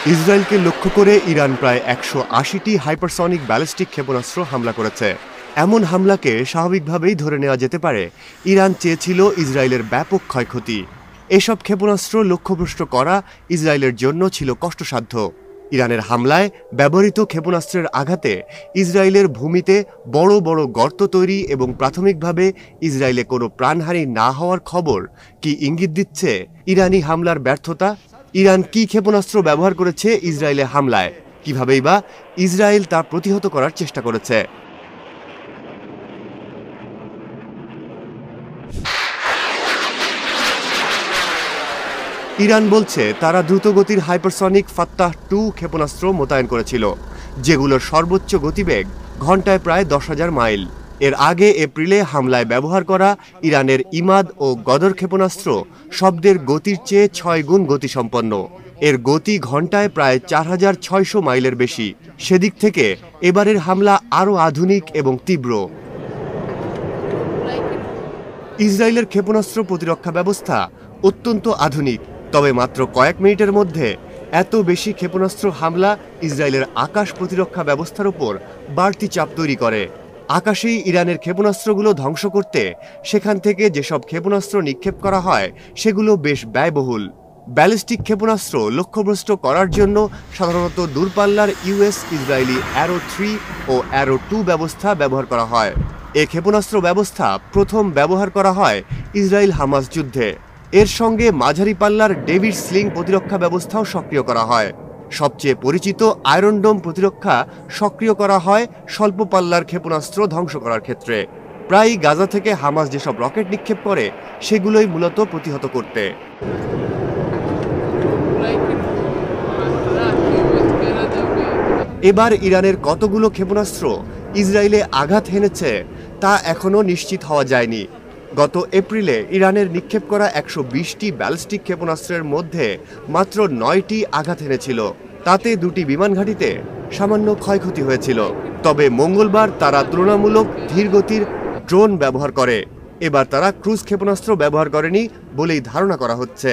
ইসরায়েলকে লক্ষ্য করে ইরান প্রায় ১৮০টি হাইপারসনিক ব্যালিস্টিক ক্ষেপণাস্ত্র হামলা করেছে। এমন হামলাকে স্বাভাবিকভাবেই ধরে নেওয়া যেতে পারে ইরান চেয়েছিল ইসরায়েলের ব্যাপক ক্ষয়ক্ষতি। এসব ক্ষেপণাস্ত্র লক্ষ্যভ্রষ্ট করা ইসরায়েলের জন্য ছিল কষ্টসাধ্য। ইরানের হামলায় ব্যবহৃত ক্ষেপণাস্ত্রের আঘাতে ইসরায়েলের ভূমিতে বড় বড় গর্ত তৈরি এবং প্রাথমিকভাবে ইসরায়েলে কোনো প্রাণহানি না হওয়ার খবর কি ইঙ্গিত দিচ্ছে ইরানি হামলার ব্যর্থতা? ইরান কি ক্ষেপণাস্ত্র ব্যবহার করেছে ইসরায়েলে হামলায়, কিভাবেই বা ইসরায়েল তা প্রতিহত করার চেষ্টা করেছে? ইরান বলছে তারা দ্রুতগতির হাইপারসনিক ফাত্তাহ-2 ক্ষেপণাস্ত্র মোতায়েন করেছিল, যেগুলোর সর্বোচ্চ গতিবেগ ঘন্টায় প্রায় 10,000 মাইল। এর আগে এপ্রিলে হামলায় ব্যবহার করা ইরানের ইমাদ ও গদর ক্ষেপণাস্ত্র শব্দের গতির চেয়ে 6 গুণ গতিসম্পন্ন। এর গতি ঘন্টায় প্রায় 4,600 মাইলের বেশি। সেদিক থেকে এবারের হামলা আরও আধুনিক এবং তীব্র। ইসরায়েলের ক্ষেপণাস্ত্র প্রতিরক্ষা ব্যবস্থা অত্যন্ত আধুনিক, তবে মাত্র কয়েক মিনিটের মধ্যে এত বেশি ক্ষেপণাস্ত্র হামলা ইসরায়েলের আকাশ প্রতিরক্ষা ব্যবস্থার উপর বাড়তি চাপ তৈরি করে। আকাশেই ইরানের ক্ষেপণাস্ত্রগুলো ধ্বংস করতে সেখান থেকে যেসব ক্ষেপণাস্ত্র নিক্ষেপ করা হয় সেগুলো বেশ ব্যয়বহুল। ব্যালিস্টিক ক্ষেপণাস্ত্র লক্ষ্যভ্রষ্ট করার জন্য সাধারণত দূরপাল্লার ইউএস ইসরায়েলি অ্যারো-3 ও অ্যারো-2 ব্যবস্থা ব্যবহার করা হয়। এ ক্ষেপণাস্ত্র ব্যবস্থা প্রথম ব্যবহার করা হয় ইসরায়েল হামাস যুদ্ধে। এর সঙ্গে মাঝারি পাল্লার ডেভিড স্লিং প্রতিরক্ষা ব্যবস্থাও সক্রিয় করা হয়। সবচেয়ে পরিচিত আয়রন ডোম প্রতিরক্ষা সক্রিয় করা হয় স্বল্প পাল্লার ক্ষেপণাস্ত্র ধ্বংস করার ক্ষেত্রে। প্রায়ই গাজা থেকে হামাস যেসব রকেট নিক্ষেপ করে সেগুলোই মূলত প্রতিহত করতে। এবার ইরানের কতগুলো ক্ষেপণাস্ত্র ইসরায়েলে আঘাত হেনেছে তা এখনও নিশ্চিত হওয়া যায়নি। গত এপ্রিলে ইরানের নিক্ষেপ করা ১২০টি ব্যালিস্টিক ক্ষেপণাস্ত্রের মধ্যে মাত্র ৯টি আঘাত হেনেছিল। তাতে 2টি বিমান ঘাঁটিতে সামান্য ক্ষয়ক্ষতি হয়েছিল। তবে মঙ্গলবার তারা তুলনামূলক ধীরগতির ড্রোন ব্যবহার করে। এবার তারা ক্রুজ ক্ষেপণাস্ত্র ব্যবহার করেনি বলেই ধারণা করা হচ্ছে।